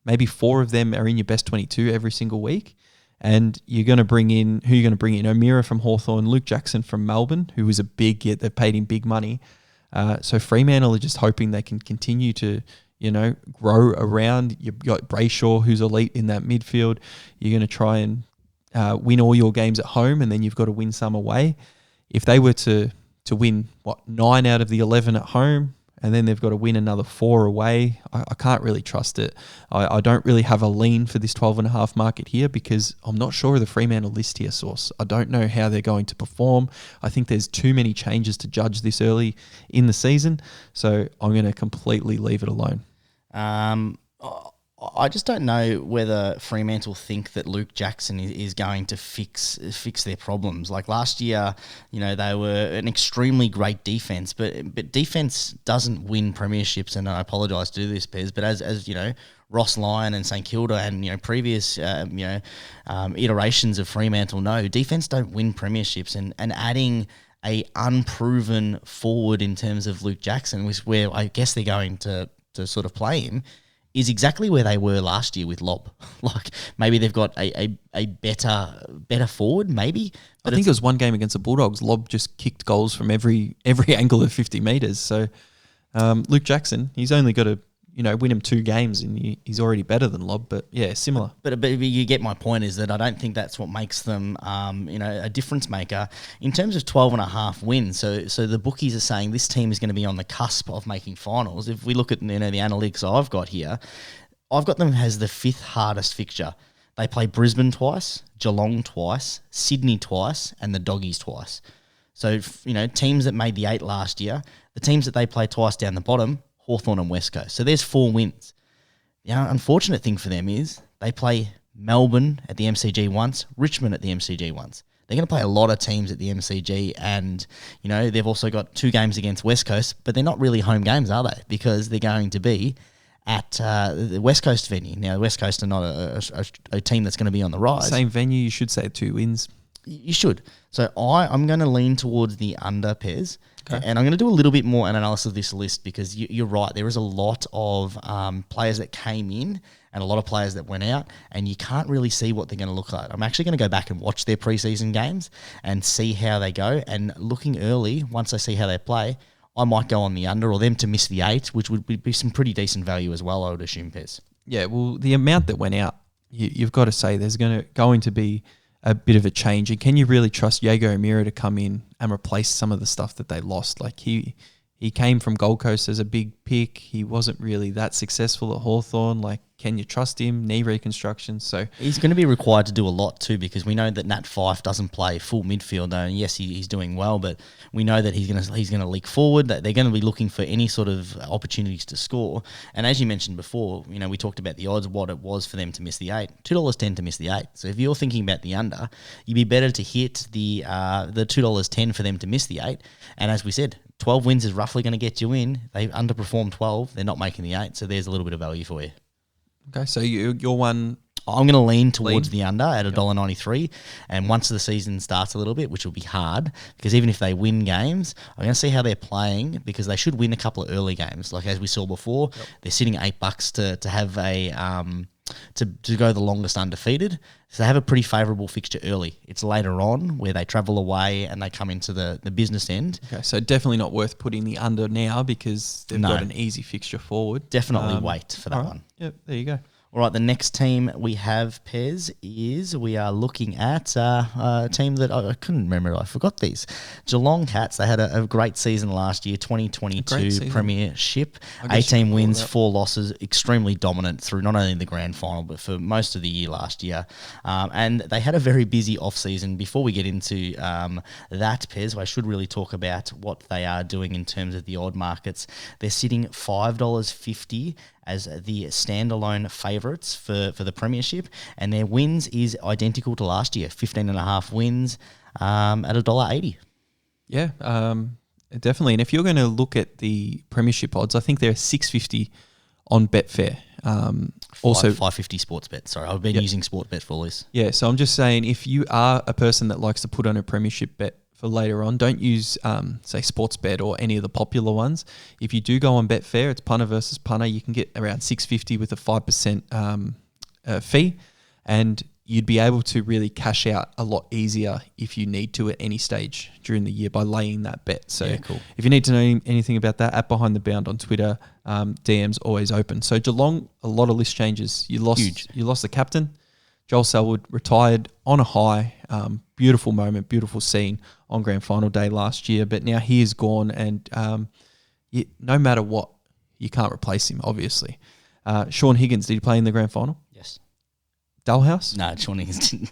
Maybe 4 of them are in your best 22 every single week. And you're going to bring in, who are you going to bring in? O'Meara from Hawthorn, Luke Jackson from Melbourne, who was a big get. They've paid him big money. So Fremantle are just hoping they can continue to, grow around. You've got Brayshaw, who's elite in that midfield. You're going to try and win all your games at home, and then you've got to win some away. If they were to win, 9 out of the 11 at home, and then they've got to win another 4 away, I can't really trust it. I don't really have a lean for this 12.5 market here, because I'm not sure of the Fremantle list here, Source. I don't know how they're going to perform. I think there's too many changes to judge this early in the season, so I'm going to completely leave it alone. I just don't know whether Fremantle think that Luke Jackson is going to fix their problems. Like last year, they were an extremely great defense, but defense doesn't win premierships. And I apologise to do this, Pez, but as Ross Lyon and St Kilda and previous iterations of Fremantle know, defense don't win premierships, and adding a unproven forward in terms of Luke Jackson, which where I guess they're going to sort of play him, is exactly where they were last year with Lobb. Like maybe they've got a better forward, maybe. But I think it was one game against the Bulldogs. Lobb just kicked goals from every angle of 50 metres. So Luke Jackson, he's only got to win him 2 games and he's already better than Lobb. But yeah, similar. But you get my point is that I don't think that's what makes them, a difference maker in terms of 12.5 wins. So the bookies are saying this team is going to be on the cusp of making finals. If we look at the analytics I've got here, I've got them as the 5th hardest fixture. They play Brisbane twice, Geelong twice, Sydney twice, and the Doggies twice. So teams that made the 8 last year, the teams that they play twice down the bottom, Hawthorn and West Coast. So there's 4 wins. The unfortunate thing for them is they play Melbourne at the MCG once, Richmond at the MCG once. They're going to play a lot of teams at the MCG, and they've also got 2 games against West Coast, but they're not really home games, are they? Because they're going to be at the West Coast venue. Now, the West Coast are not a team that's going to be on the rise. Same venue, you should say 2 wins. You should. So I'm going to lean towards the under, Pez. Okay. And I'm going to do a little bit more analysis of this list because you're right. There is a lot of players that came in and a lot of players that went out, and you can't really see what they're going to look like. I'm actually going to go back and watch their preseason games and see how they go. And looking early, once I see how they play, I might go on the under or them to miss the 8, which would be some pretty decent value as well, I would assume, Pez. Yeah, well, the amount that went out, you've got to say there's going to be a bit of a change. And can you really trust Jago O'Meara to come in and replace some of the stuff that they lost? Like he came from Gold Coast as a big pick. He wasn't really that successful at Hawthorn. Like, can you trust him? Knee reconstruction. So he's going to be required to do a lot too, because we know that Nat Fyfe doesn't play full midfield. And yes, he's doing well, but we know that he's going to leak forward. That they're going to be looking for any sort of opportunities to score. And as you mentioned before, we talked about the odds, what it was for them to miss the 8. $2.10 to miss the 8. So if you're thinking about the under, you'd be better to hit the $2.10 for them to miss the 8. And as we said, 12 wins is roughly going to get you in. They underperformed 12. They're not making the 8. So there's a little bit of value for you. Okay, so your one... I'm going to lean towards the under at $1.93. And once the season starts a little bit, which will be hard, because even if they win games, I'm going to see how they're playing, because they should win a couple of early games. Like as we saw before, they're sitting at $8 to have a... To go the longest undefeated. So they have a pretty favourable fixture early. It's later on where they travel away and they come into the business end. Okay, so definitely not worth putting the under now because they've got an easy fixture forward. Definitely wait for that one. Yep, there you go. All right, the next team we have, Pez, is we are looking at a team that I couldn't remember. I forgot these. Geelong Cats. They had a great season last year, 2022 Premiership. 18 wins, 4 losses, extremely dominant through not only the grand final, but for most of the year last year. And they had a very busy off-season. Before we get into that, Pez, I should really talk about what they are doing in terms of the odd markets. They're sitting $5.50 as the standalone favourites for the premiership, and their wins is identical to last year, 15.5 wins at $1.80. Yeah, definitely. And if you're going to look at the premiership odds, I think they're $6.50 on Betfair. Also $5.50 sports bet. Sorry, I've been using sport bet for all this. Yeah, so I'm just saying, if you are a person that likes to put on a premiership bet for later on, don't use, say, Sportsbet or any of the popular ones. If you do go on Betfair, it's punter versus punter. You can get around $6.50 with a 5% fee, and you'd be able to really cash out a lot easier if you need to at any stage during the year by laying that bet. So cool. If you need to know anything about that, at Behind the Bound on Twitter, DM's always open. So Geelong, a lot of list changes. You lost the captain. Joel Selwood retired on a high. Beautiful moment, beautiful scene on grand final day last year. But now he is gone, and no matter what, you can't replace him, obviously. Sean Higgins, did he play in the grand final? Yes. Dalhouse? No, Sean Higgins didn't.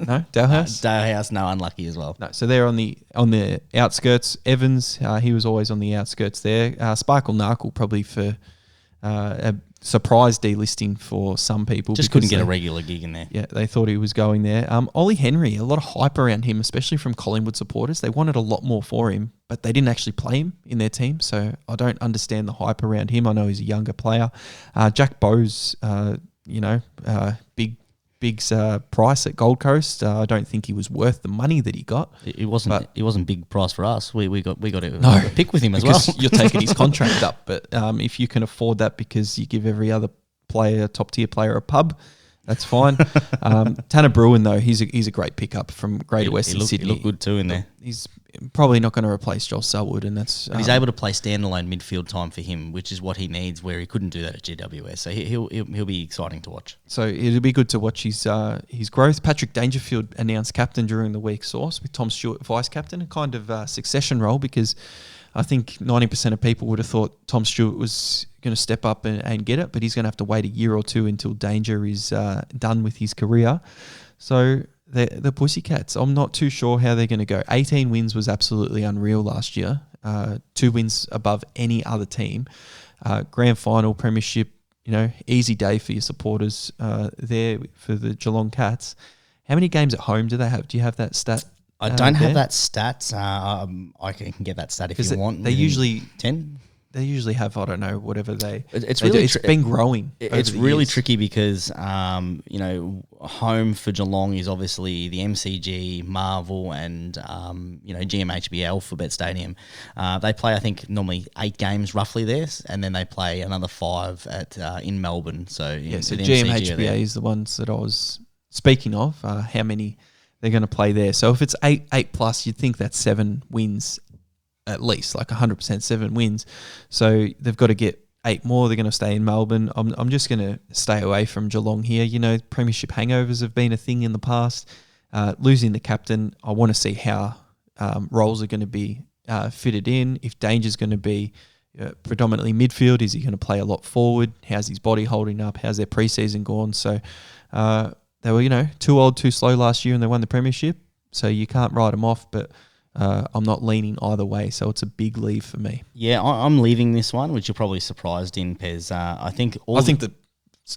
No? Dalhouse? Dalhouse, no, unlucky as well. No, so they're on the outskirts. Evans, he was always on the outskirts there. Sparkle Narkle, probably for a surprise delisting for some people. Just couldn't get a regular gig in there. Yeah, they thought he was going there. Ollie Henry, a lot of hype around him, especially from Collingwood supporters. They wanted a lot more for him, but they didn't actually play him in their team, so I don't understand the hype around him. I know he's a younger player. Jack Bowes, big price at Gold Coast. I don't think he was worth the money that he got. It wasn't big price for us. We got a pick with him as because well. You're taking his contract up, but if you can afford that because you give every other player, top tier player, a pub, That's fine. Tanner Bruin, though, he's a great pickup from Greater Western Sydney. He looked good too in there. He's probably not going to replace Joel Selwood, and that's. But he's able to play standalone midfield time for him, which is what he needs, where he couldn't do that at GWS. So he'll be exciting to watch. So it'll be good to watch his growth. Patrick Dangerfield announced captain during the week, Sauce, with Tom Stewart vice captain, a kind of succession role, because I think 90% of people would have thought Tom Stewart was going to step up and get it, but he's going to have to wait a year or two until Danger is done with his career. So the Pussycats, I'm not too sure how they're going to go. 18 wins was absolutely unreal last year. 2 wins above any other team. Grand final, premiership, easy day for your supporters there for the Geelong Cats. How many games at home do they have? Do you have that stat? I don't have that stat. I can get that stat if you want. They usually 10. They usually have, I don't know, whatever It's they really do. It's been growing. It's really tricky because home for Geelong is obviously the MCG, Marvel, and GMHB Alphabet Stadium. They play, I think, normally 8 games roughly there, and then they play another 5 at in Melbourne. So so GMHBA is the ones that I was speaking of. How many they're going to play there? So if it's 8 plus, you'd think that's 7 wins. At least like 100% 7 wins. So they've got to get 8 more. They're going to stay in Melbourne. I'm just going to stay away from Geelong here. Premiership hangovers have been a thing in the past. Losing the captain, I want to see how roles are going to be fitted in. If Danger's going to be predominantly midfield, is he going to play a lot forward? How's his body holding up? How's their preseason gone? So they were, too old, too slow last year, and they won the premiership. So you can't write them off, but I'm not leaning either way, so it's a big leave for me. Yeah, I'm leaving this one, which you're probably surprised in, Pez. I think the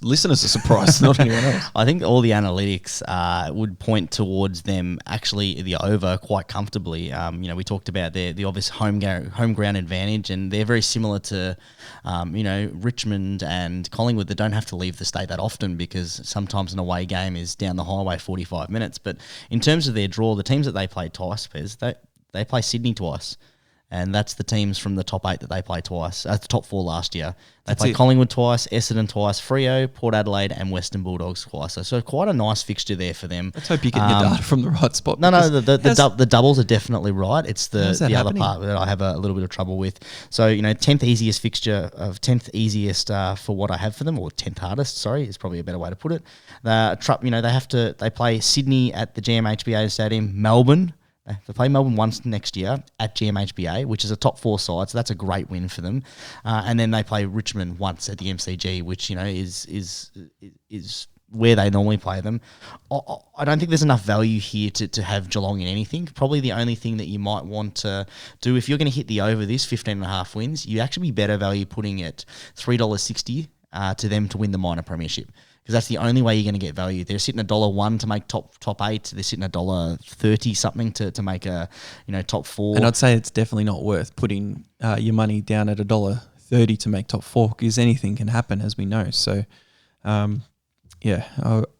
listeners are surprised, not anyone else. I think all the analytics would point towards them actually the over quite comfortably. We talked about the obvious home ground advantage, and they're very similar to Richmond and Collingwood that don't have to leave the state that often, because sometimes an away game is down the highway 45 minutes. But in terms of their draw, the teams that they play twice, Pez, they play Sydney twice. And that's the teams from the top 8 that they play twice. The top 4 last year. They play Collingwood twice, Essendon twice, Freo, Port Adelaide, and Western Bulldogs twice. So quite a nice fixture there for them. Let's hope you get your data from the right spot. No, the doubles are definitely right. It's the other part that I have a little bit of trouble with. So 10th easiest fixture of 10th easiest for what I have for them, or 10th hardest. Sorry, is probably a better way to put it. They play Sydney at the GMHBA Stadium, Melbourne. They play Melbourne once next year at GMHBA, which is a top 4 side, so that's a great win for them. And then they play Richmond once at the MCG, which is where they normally play them. I don't think there's enough value here to have Geelong in anything. Probably the only thing that you might want to do, if you're going to hit the over this 15.5 wins, you'd actually be better value putting it $3.60 to them to win the minor premiership. Because that's the only way you're going to get value. They're sitting $1 to make top 8. They're sitting $1.30 something to make a top 4. And I'd say it's definitely not worth putting your money down at $1.30 to make top 4, because anything can happen, as we know. So, I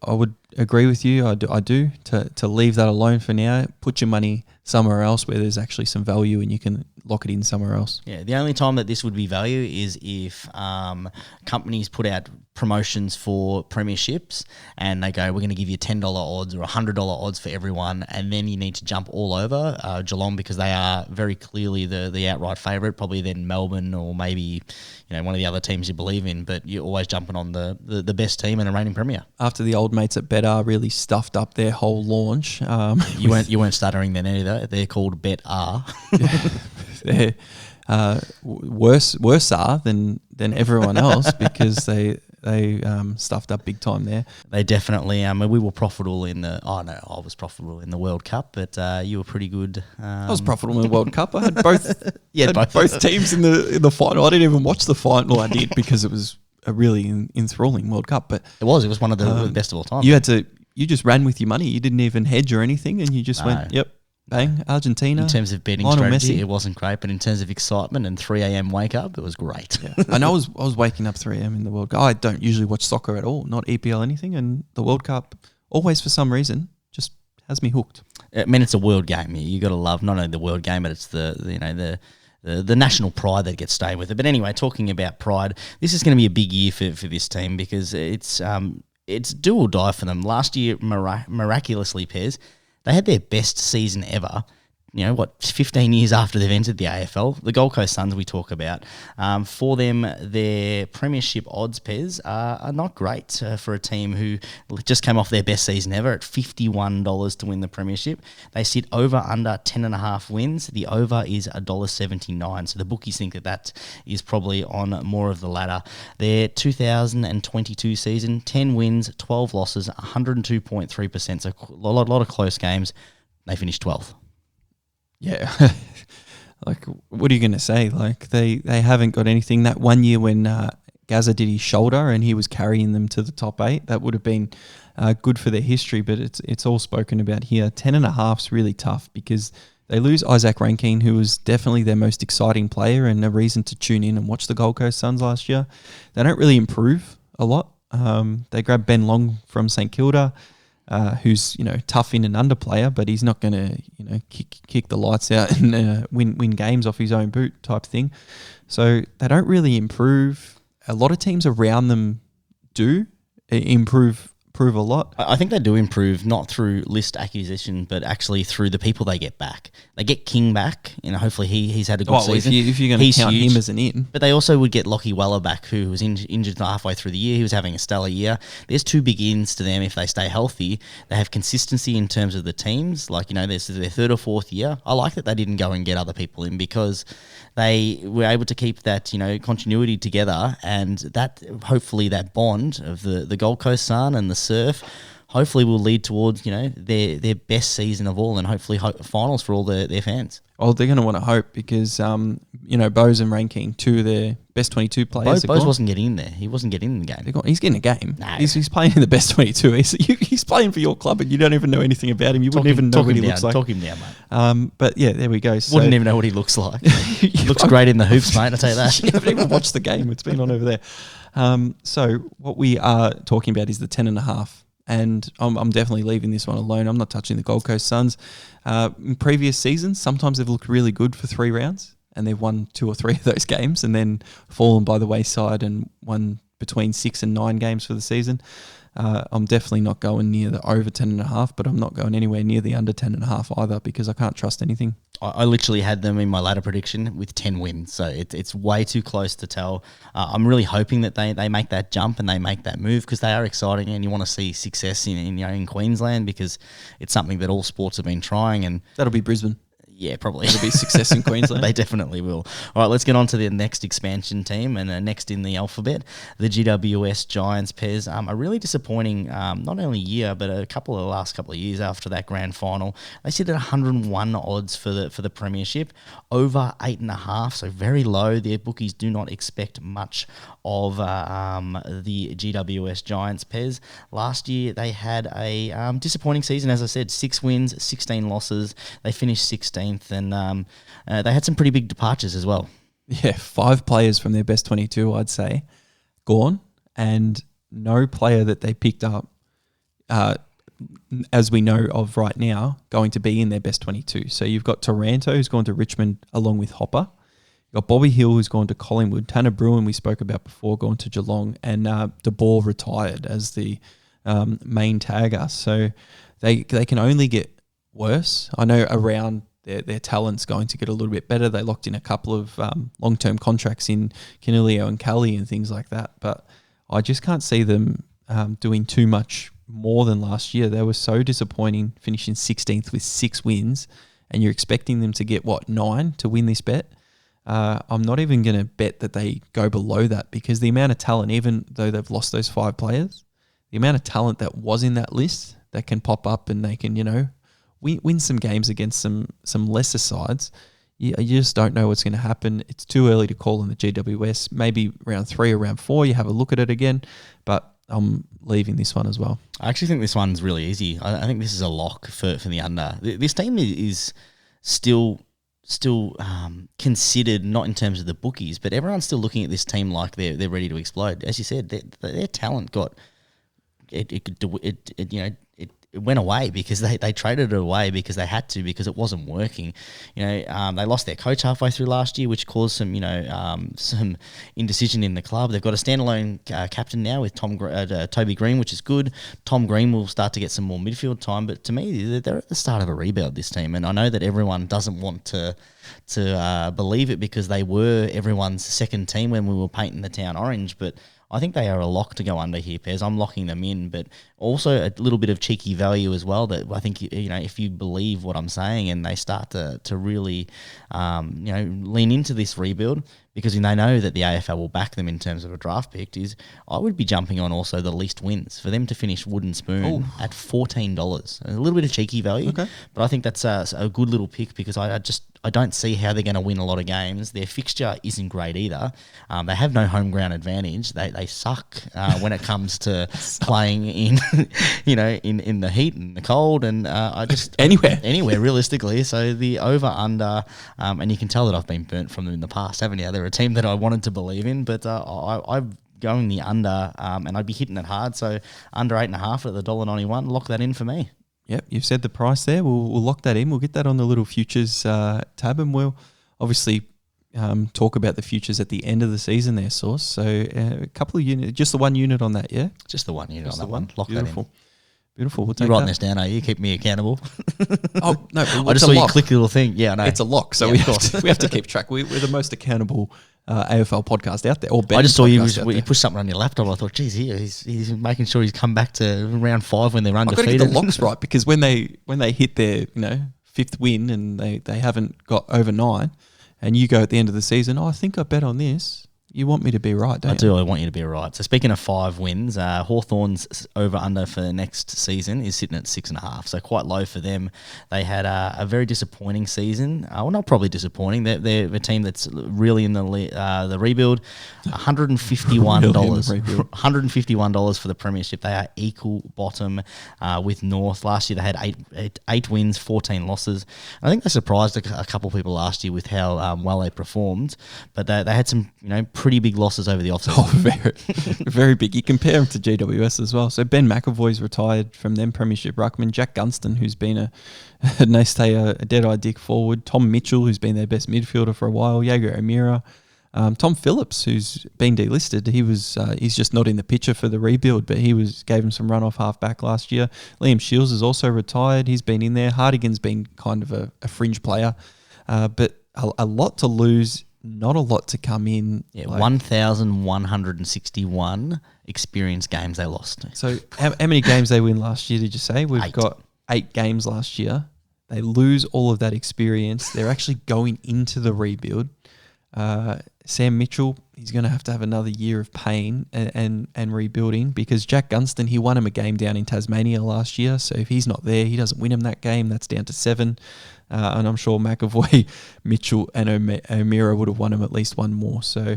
would agree with you. I do to leave that alone for now. Put your money somewhere else where there's actually some value, and you can lock it in somewhere else. Yeah, the only time that this would be value is if companies put out promotions for premierships and they go, we're going to give you $10 odds or $100 odds for everyone, and then you need to jump all over Geelong because they are very clearly the outright favourite, probably then Melbourne or maybe one of the other teams you believe in, but you're always jumping on the best team and a reigning premier. After the old mates at Bet-R really stuffed up their whole launch. You weren't stuttering then either. They're called Bet-R. They're worse than everyone else because they stuffed up big time there. They definitely. We were profitable in the. Oh no, I was profitable in the World Cup, but you were pretty good. I was profitable in the World Cup. I had both. both teams in the final. I didn't even watch the final. I did because it was a really enthralling World Cup. But it was one of the best of all time. You just ran with your money. You didn't even hedge or anything, and you just went, yep. Bang, Argentina. In terms of betting Lionel strategy, Messi. It wasn't great, but in terms of excitement and 3 a.m. wake up, it was great. Yeah. And I was waking up 3 a.m. in the World Cup. I don't usually watch soccer at all, not EPL anything, and the World Cup always for some reason just has me hooked. I mean, it's a world game. You got to love not only the world game, but it's the national pride that gets stayed with it. But anyway, talking about pride, this is going to be a big year for this team because it's it's do or die for them. Last year, miraculously, Pez, they had their best season ever. 15 years after they've entered the AFL. The Gold Coast Suns we talk about. For them, their premiership odds, Pez, are not great for a team who just came off their best season ever at $51 to win the premiership. They sit over under 10.5 wins. The over is $1.79. So the bookies think that is probably on more of the ladder. Their 2022 season, 10 wins, 12 losses, 102.3%. So a lot of close games. They finished 12th. Yeah, like what are you going to say? Like they haven't got anything. That one year when Gaza did his shoulder and he was carrying them to the top 8, that would have been good for their history. But it's all spoken about here. 10.5's really tough because they lose Isaac Rankine, who was definitely their most exciting player and a reason to tune in and watch the Gold Coast Suns last year. They don't really improve a lot. They grabbed Ben Long from St Kilda. Who's tough in and under player, but he's not going to kick the lights out and win games off his own boot type thing. So they don't really improve. A lot of teams around them do improve a lot. I think they do improve, not through list acquisition, but actually through the people they get back. They get King back, hopefully he's had a good season. If you're going to count him as an in. But they also would get Lockie Weller back, who was injured halfway through the year. He was having a stellar year. There's 2 big ins to them if they stay healthy. They have consistency in terms of the teams. Like, this is their 3rd or 4th year. I like that they didn't go and get other people in because they were able to keep that, continuity together, and that hopefully that bond of the Gold Coast Sun and the Surf hopefully will lead towards, their best season of all and hopefully finals for all their fans. Oh, they're going to want to hope because, Bose and Rankine, 2 of their best 22 players. Bose wasn't getting in there. He wasn't getting in the game. He's getting a game. No. He's playing in the best 22. He's playing for your club and you don't even know anything about him. You wouldn't even know what he looks like. Talk him down, mate. But yeah, there we go. So, wouldn't even know what he looks like. He looks great in the hoops, mate, I'll tell you that. You haven't even watched the game. It's been on over there. So what we are talking about is the 10.5. And I'm definitely leaving this one alone. I'm not touching the Gold Coast Suns. In previous seasons, sometimes they've looked really good for 3 rounds and they've won 2 or 3 of those games and then fallen by the wayside and won between 6 and 9 games for the season. I'm definitely not going near the over 10.5, but I'm not going anywhere near the under 10.5 either because I can't trust anything. I literally had them in my ladder prediction with 10 wins, so it's way too close to tell. I'm really hoping that they make that jump and they make that move because they are exciting and you want to see success in Queensland because it's something that all sports have been trying. And that'll be Brisbane. Yeah, probably. It'll be success in Queensland. They definitely will. All right, let's get on to the next expansion team and next in the alphabet, the GWS Giants. Pez, a really disappointing not only year, but the last couple of years after that grand final. They sit at 101 odds for the premiership, over 8.5, so very low. Their bookies do not expect much of the GWS Giants. Pez, last year they had a disappointing season, as I said, 6 wins, 16 losses. They finished 16th. And they had some pretty big departures as well. Yeah, 5 players from their best 22, I'd say, gone, and no player that they picked up, as we know of right now, going to be in their best 22. So you've got Taranto, who's gone to Richmond along with Hopper. You've got Bobby Hill, who's gone to Collingwood. Tanner Bruin, we spoke about before, gone to Geelong. And De Boer retired as the main tagger. So they can only get worse. I know around their talent's going to get a little bit better. They locked in a couple of long-term contracts in Canelio and Kelly and things like that. But I just can't see them doing too much more than last year. They were so disappointing, finishing 16th with 6 wins, and you're expecting them to get, 9 to win this bet? I'm not even going to bet that they go below that because the amount of talent, even though they've lost those 5 players, the amount of talent that was in that list that can pop up and they can, win some games against some lesser sides. You just don't know what's going to happen. It's too early to call in the GWS. Maybe round 3 or round 4, you have a look at it again. But I'm leaving this one as well. I actually think this one's really easy. I think this is a lock for the under. This team is still considered, not in terms of the bookies, but everyone's still looking at this team like they're ready to explode. As you said, their talent got it it went away because they traded it away because they had to, because it wasn't working. They lost their coach halfway through last year, which caused some some indecision in the club. They've got a standalone captain now with Toby Green, which is good. Tom Green will start to get some more midfield time, but to me, they're at the start of a rebuild, this team, and I know that everyone doesn't want to believe it because they were everyone's second team when we were painting the town orange, but I think they are a lock to go under here, Pez. I'm locking them in, but also a little bit of cheeky value as well. That I think if you believe what I'm saying and they start to really lean into this rebuild, because they know that the AFL will back them in terms of a draft pick, I would be jumping on also the least wins for them to finish wooden spoon at $14. A little bit of cheeky value, but I think that's a good little pick because I don't see how they're going to win a lot of games. Their fixture isn't great either. They have no home ground advantage. They suck when it comes to playing in in the heat and the cold and anywhere realistically. So the over under, and you can tell that I've been burnt from them in the past, haven't you? They're a team that I wanted to believe in, but I'm going the under, and I'd be hitting it hard. So under 8.5 at the $1.91. Lock that in for me. Yep, you've said the price there. We'll lock that in. We'll get that on the little futures tab, and we'll obviously talk about the futures at the end of the season there, Sauce. So a couple of units, just the one unit on that, yeah? Just the one unit on that one. Lock Beautiful. that in. Beautiful. We'll take You're writing that. this down, are you? Keep me accountable. Oh, no. I just saw you click the little thing. Yeah, I know. It's a lock, so we have to keep track. We're the most accountable AFL podcast out there. Or I just saw you push something on your laptop. I thought, geez, he's making sure he's come back to round 5 when they're undefeated. I've got to get the locks right, because when they hit their fifth win and they haven't got over 9, and you go at the end of the season, I think I bet on this. You want me to be right, don't you? I do. I want you to be right. So speaking of 5 wins, Hawthorn's over-under for the next season is sitting at 6.5, so quite low for them. They had a very disappointing season. Well, not probably disappointing. They're a team that's really in the rebuild. $151. $151 for the premiership. They are equal bottom with North. Last year they had eight wins, 14 losses. I think they surprised a couple of people last year with how well they performed, but they had some pretty big losses over the offseason. Oh, very, very big. You compare them to GWS as well. So Ben McAvoy's retired from them premiership ruckman. Jack Gunston, who's been a dead-eye dick forward. Tom Mitchell, who's been their best midfielder for a while. Jaeger O'Meara. Tom Phillips, who's been delisted. He's just not in the picture for the rebuild, but gave him some run off half-back last year. Liam Shields is also retired. He's been in there. Hardigan's been kind of a fringe player, but a lot to lose. Not a lot to come in. Yeah, 1,161 experienced games they lost. So how many games they win last year, did you say? We've got 8 games last year. They lose all of that experience. They're actually going into the rebuild. Sam Mitchell, he's going to have another year of pain and rebuilding, because Jack Gunston, he won him a game down in Tasmania last year. So if he's not there, he doesn't win him that game. That's down to 7. And I'm sure McAvoy, Mitchell and O'Meara would have won him at least one more. So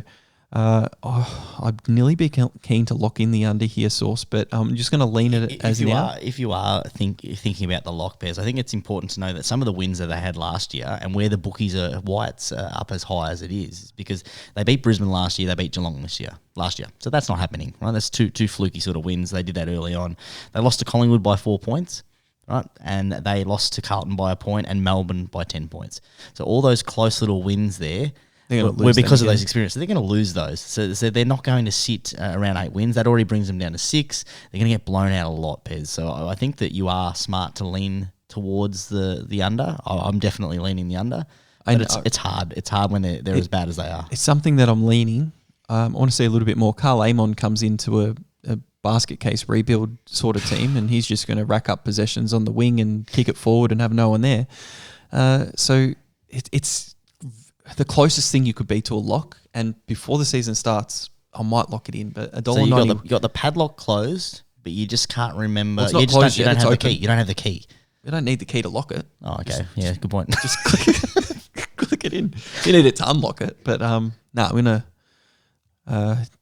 I'd nearly be keen to lock in the under here, Sauce, but I'm just going to lean it as now. If you are thinking about the lock pairs, I think it's important to know that some of the wins that they had last year, and where the bookies are, why it's up as high as it is because they beat Brisbane last year, they beat Geelong last year. So that's not happening, right? That's two fluky sort of wins. They did that early on. They lost to Collingwood by 4 points. Right, and they lost to Carlton by a point and Melbourne by 10 points. So all those close little wins there were because of those experiences. They're going to lose those. So they're not going to sit around 8 wins. That already brings them down to 6. They're going to get blown out a lot, Pez. So I think that you are smart to lean towards the under. I'm definitely leaning the under. But it's hard. It's hard when they're as bad as they are. It's something that I'm leaning. I want to see a little bit more. Carl Amon comes into a basket case rebuild sort of team, and he's just going to rack up possessions on the wing and kick it forward and have no one there. So it's the closest thing you could be to a lock. And before the season starts, I might lock it in. But $1.90. So you got the padlock closed, but you just can't remember. Well, it's not closed you yet, don't have open. the key. You don't have the key. You don't need the key to lock it. Oh, okay. Yeah, good point. Just click it in. You need it to unlock it. But I'm gonna.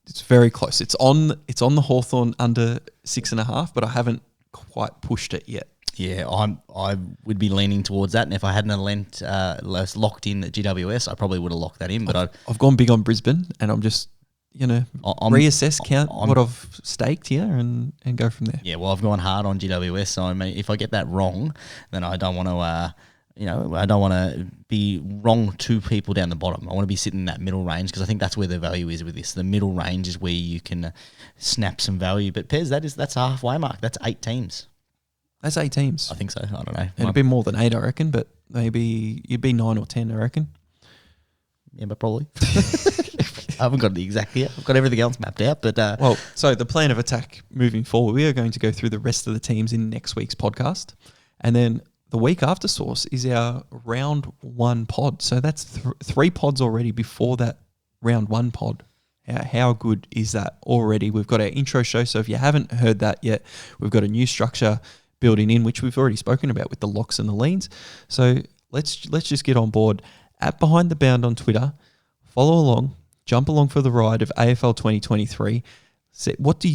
It's very close. It's on the Hawthorn under 6.5, but I haven't quite pushed it yet. Yeah, I would be leaning towards that, and if I hadn't locked in at GWS, I probably would have locked that in. But I've gone big on Brisbane, and I'm just reassess, count what I've staked here, and go from there. Yeah, well, I've gone hard on GWS, so I mean, if I get that wrong, then I don't want to, I don't want to be wrong two people down the bottom. I want to be sitting in that middle range because I think that's where the value is with this. The middle range is where you can snap some value. But Pez, that's a halfway mark. That's 8 teams. That's 8 teams. I think so. I don't know. It'd be more than 8, I reckon, but maybe you'd be 9 or 10, I reckon. Yeah, but probably. I haven't got the exact here. I've got everything else mapped out. But so the plan of attack moving forward, we are going to go through the rest of the teams in next week's podcast. And then the week after Sauce is our round 1 pod. So that's 3 pods already before that round 1 pod. How good is that already? We've got our intro show. So if you haven't heard that yet, we've got a new structure building in, which we've already spoken about with the locks and the leans. So let's just get on board. At Behind the Bound on Twitter, follow along, jump along for the ride of AFL 2023. What do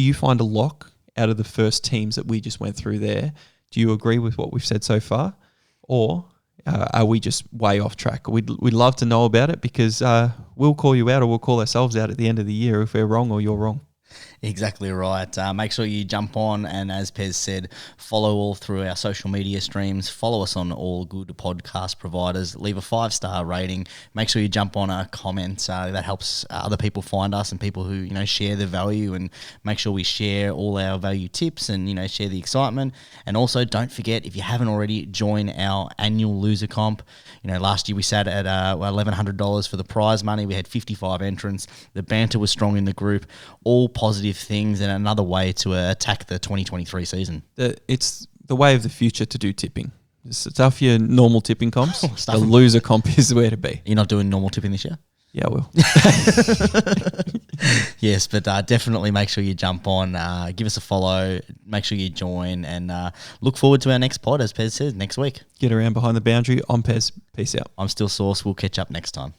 you find a lock out of the first teams that we just went through there? Do you agree with what we've said so far, or are we just way off track? We'd love to know about it, because we'll call you out, or we'll call ourselves out at the end of the year if we're wrong or you're wrong. Exactly right. Make sure you jump on, and as Pez said, follow all through our social media streams. Follow us on all good podcast providers. Leave a 5-star rating. Make sure you jump on a comment. That helps other people find us, and people who share the value. And make sure we share all our value tips, and share the excitement. And also, don't forget, if you haven't already, join our annual loser comp. Last year we sat at $1,100 for the prize money. We had 55 entrants. The banter was strong in the group. All positive things, and another way to attack the 2023 season. It's the way of the future to do tipping. It's off your normal tipping comps. The them. loser comp is where to be. You're not doing normal tipping this year? Yeah, I will. Yes, but definitely make sure you jump on, give us a follow, make sure you join, and look forward to our next pod, as Pez says, next week. Get around Behind the Boundary. I'm Pez. Peace out. I'm still Sauce. We'll catch up next time.